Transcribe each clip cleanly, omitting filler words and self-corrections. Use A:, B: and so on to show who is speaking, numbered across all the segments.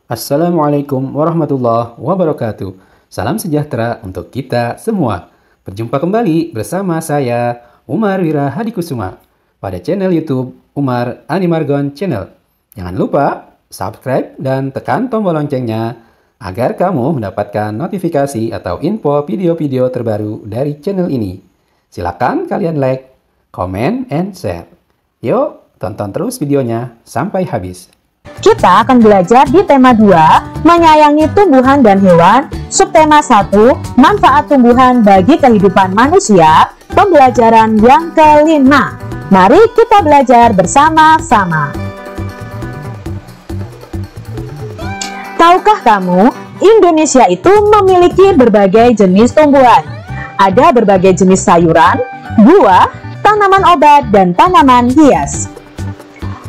A: Assalamualaikum warahmatullahi wabarakatuh. Salam sejahtera untuk kita semua. Berjumpa kembali bersama saya, Umar Wira Hadikusuma, pada channel YouTube Umar Animargon Channel. Jangan lupa subscribe dan tekan tombol loncengnya agar kamu mendapatkan notifikasi atau info video-video terbaru dari channel ini. Silakan kalian like, comment, and share. Yuk, tonton terus videonya sampai habis.
B: Kita akan belajar di tema 2, menyayangi tumbuhan dan hewan, subtema 1, manfaat tumbuhan bagi kehidupan manusia, pembelajaran yang kelima. Mari kita belajar bersama-sama. Tahukah kamu, Indonesia itu memiliki berbagai jenis tumbuhan. Ada berbagai jenis sayuran, buah, tanaman obat, dan tanaman hias.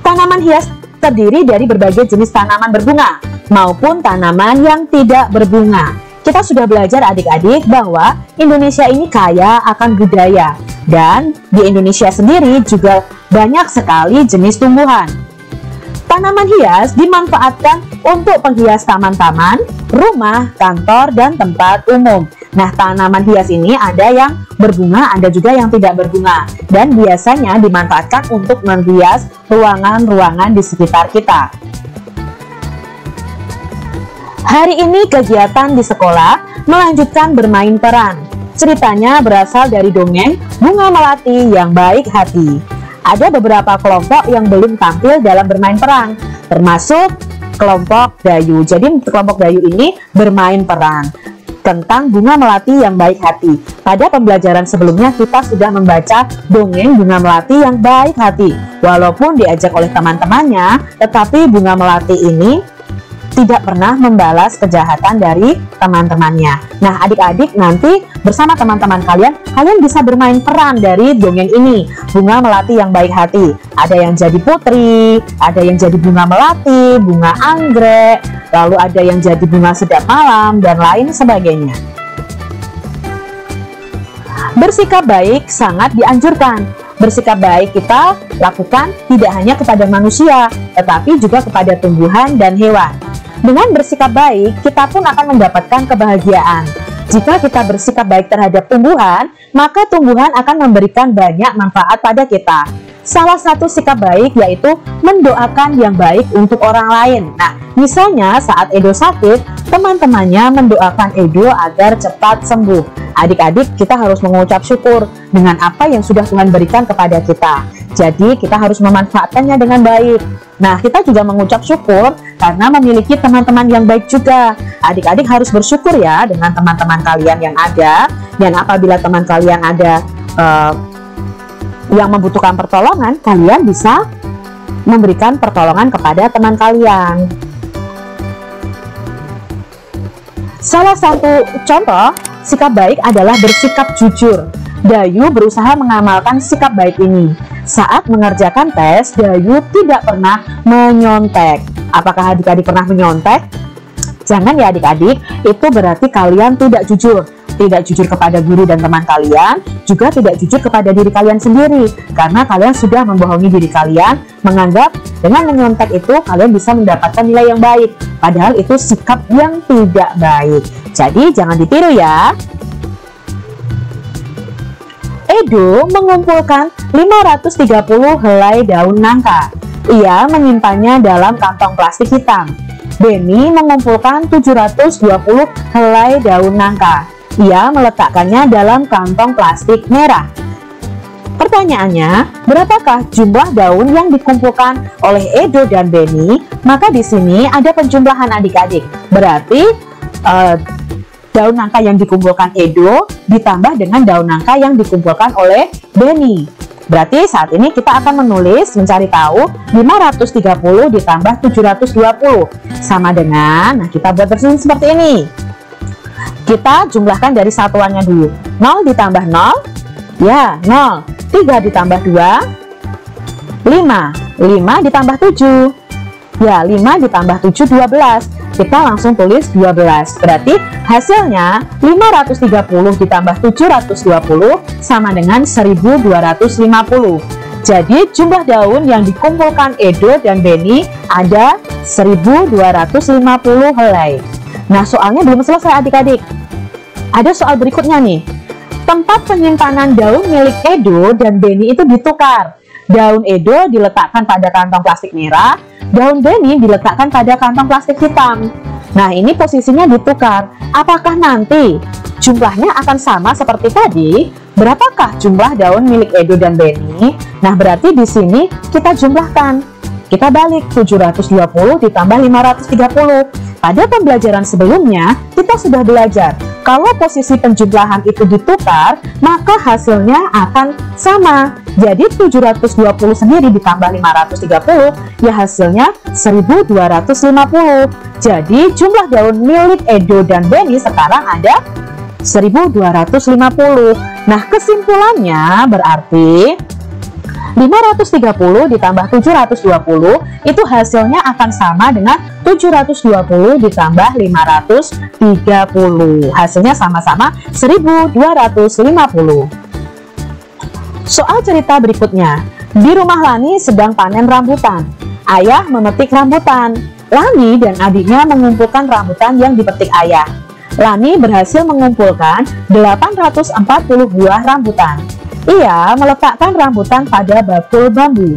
B: Tanaman hias terdiri dari berbagai jenis tanaman berbunga maupun tanaman yang tidak berbunga. Kita sudah belajar adik-adik bahwa Indonesia ini kaya akan budaya, dan di Indonesia sendiri juga banyak sekali jenis tumbuhan. Tanaman hias dimanfaatkan untuk penghias taman-taman, rumah, kantor, dan tempat umum. Nah, tanaman hias ini ada yang berbunga, ada juga yang tidak berbunga, dan biasanya dimanfaatkan untuk menghias ruangan-ruangan di sekitar kita. Hari ini kegiatan di sekolah melanjutkan bermain peran. Ceritanya berasal dari dongeng Bunga Melati yang Baik Hati. Ada beberapa kelompok yang belum tampil dalam bermain peran, termasuk kelompok Dayu. Jadi kelompok Dayu ini bermain peran tentang Bunga Melati yang Baik Hati. Pada pembelajaran sebelumnya kita sudah membaca dongeng Bunga Melati yang Baik Hati. Walaupun diajak oleh teman-temannya, tetapi Bunga Melati ini tidak pernah membalas kejahatan dari teman-temannya. Nah, adik-adik nanti bersama teman-teman kalian bisa bermain peran dari dongeng ini, Bunga Melati yang Baik Hati. Ada yang jadi putri, ada yang jadi bunga melati, bunga anggrek, lalu ada yang jadi bunga sedap malam, dan lain sebagainya. Bersikap baik sangat dianjurkan. Bersikap baik kita lakukan tidak hanya kepada manusia, tetapi juga kepada tumbuhan dan hewan. Dengan bersikap baik, kita pun akan mendapatkan kebahagiaan. Jika kita bersikap baik terhadap tumbuhan, maka tumbuhan akan memberikan banyak manfaat pada kita. Salah satu sikap baik yaitu mendoakan yang baik untuk orang lain. Nah, misalnya saat Edo sakit, teman-temannya mendoakan Edo agar cepat sembuh. Adik-adik, kita harus mengucap syukur dengan apa yang sudah Tuhan berikan kepada kita. Jadi, kita harus memanfaatkannya dengan baik. Nah, kita juga mengucap syukur karena memiliki teman-teman yang baik juga. Adik-adik harus bersyukur ya dengan teman-teman kalian yang ada. Dan apabila teman kalian ada yang membutuhkan pertolongan, kalian bisa memberikan pertolongan kepada teman kalian. Salah satu contoh sikap baik adalah bersikap jujur. Dayu berusaha mengamalkan sikap baik ini. Saat mengerjakan tes, Dayu tidak pernah menyontek. Apakah adik-adik pernah menyontek? Jangan ya adik-adik, itu berarti kalian tidak jujur. Tidak jujur kepada guru dan teman kalian, juga tidak jujur kepada diri kalian sendiri. Karena kalian sudah membohongi diri kalian, menganggap dengan menyontek itu kalian bisa mendapatkan nilai yang baik. Padahal itu sikap yang tidak baik. Jadi jangan ditiru ya. Edo mengumpulkan 530 helai daun nangka. Ia menyimpannya dalam kantong plastik hitam. Beni mengumpulkan 720 helai daun nangka. Ia meletakkannya dalam kantong plastik merah. Pertanyaannya, berapakah jumlah daun yang dikumpulkan oleh Edo dan Beni? Maka di sini ada penjumlahan adik-adik. Berarti daun nangka yang dikumpulkan Edo ditambah dengan daun nangka yang dikumpulkan oleh Beni. Berarti saat ini kita akan mencari tahu 530 ditambah 720 sama dengan, nah kita buat versi seperti ini. Kita jumlahkan dari satuannya dulu. 0 ditambah 0, ya 0. 3 ditambah 2, 5. 5 ditambah 7, ya 5 ditambah 7, 12. Kita langsung tulis 12. Berarti hasilnya 530 ditambah 720 sama dengan 1250. Jadi jumlah daun yang dikumpulkan Edo dan Beni ada 1250 helai. Nah, soalnya belum selesai adik-adik. Ada soal berikutnya nih. Tempat penyimpanan daun milik Edo dan Beni itu ditukar. Daun Edo diletakkan pada kantong plastik merah, daun Beni diletakkan pada kantong plastik hitam. Nah, ini posisinya ditukar. Apakah nanti jumlahnya akan sama seperti tadi? Berapakah jumlah daun milik Edo dan Beni? Nah, berarti di sini kita jumlahkan. Kita balik 720 ditambah 530. Pada pembelajaran sebelumnya, kita sudah belajar kalau posisi penjumlahan itu ditukar, maka hasilnya akan sama. Jadi 720 sendiri ditambah 530, ya hasilnya 1250. Jadi jumlah daun milik Edo dan Beni sekarang ada 1250. Nah, kesimpulannya berarti 530 ditambah 720 itu hasilnya akan sama dengan 720 ditambah 530. Hasilnya sama-sama 1250. Soal cerita berikutnya. Di rumah Lani sedang panen rambutan. Ayah memetik rambutan. Lani dan adiknya mengumpulkan rambutan yang dipetik ayah. Lani berhasil mengumpulkan 840 buah rambutan. Ia meletakkan rambutan pada bakul bambu.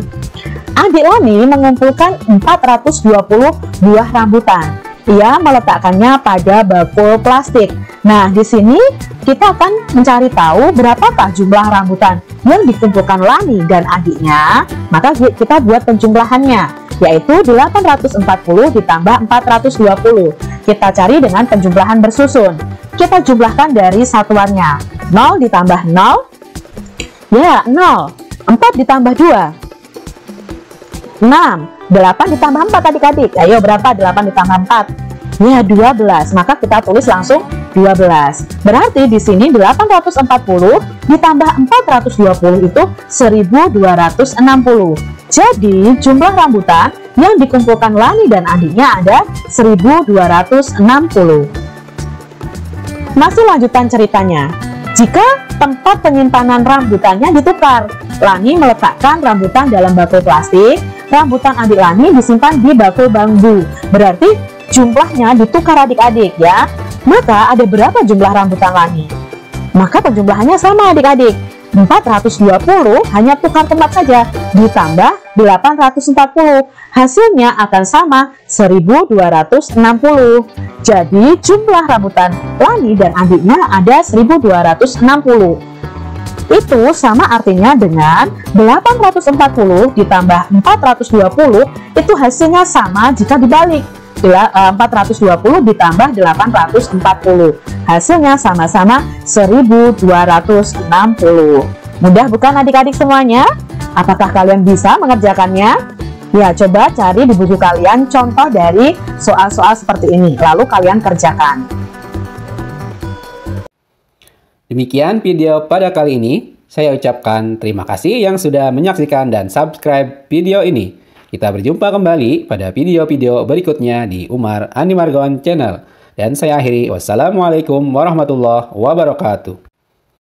B: Adik Lani mengumpulkan 420 buah rambutan. Ia meletakkannya pada bakul plastik. Nah, di sini kita akan mencari tahu berapakah jumlah rambutan yang dikumpulkan Lani dan adiknya. Maka kita buat penjumlahannya, yaitu 840 ditambah 420. Kita cari dengan penjumlahan bersusun. Kita jumlahkan dari satuannya. 0 ditambah 0. Ya, 0. 4 ditambah 2. 6. 8 ditambah 4 adik-adik. Ayo, berapa 8 ditambah 4? Ya, 12. Maka kita tulis langsung 12. Berarti di sini 840 ditambah 420 itu 1260. Jadi, jumlah rambutan yang dikumpulkan Lani dan adiknya ada 1260. Masih lanjutan ceritanya. Jika tempat penyimpanan rambutannya ditukar, Lani meletakkan rambutan dalam bakul plastik, rambutan adik Lani disimpan di bakul bambu. Berarti jumlahnya ditukar adik-adik ya. Maka ada berapa jumlah rambutan Lani? Maka penjumlahannya sama adik-adik. 420 hanya tukar tempat saja, ditambah 840. Hasilnya akan sama 1260. Jadi jumlah rambutan Lani dan adiknya ada 1260. Itu sama artinya dengan 840 ditambah 420 itu hasilnya sama jika dibalik. 420 ditambah 840. Hasilnya sama-sama 1260. Mudah bukan adik-adik semuanya? Apakah kalian bisa mengerjakannya? Ya, coba cari di buku kalian contoh dari soal-soal seperti ini, lalu kalian kerjakan.
A: Demikian video pada kali ini. Saya ucapkan terima kasih yang sudah menyaksikan dan subscribe video ini. Kita berjumpa kembali pada video-video berikutnya di Umar Andi Margon Channel. Dan saya akhiri, wassalamualaikum warahmatullahi wabarakatuh.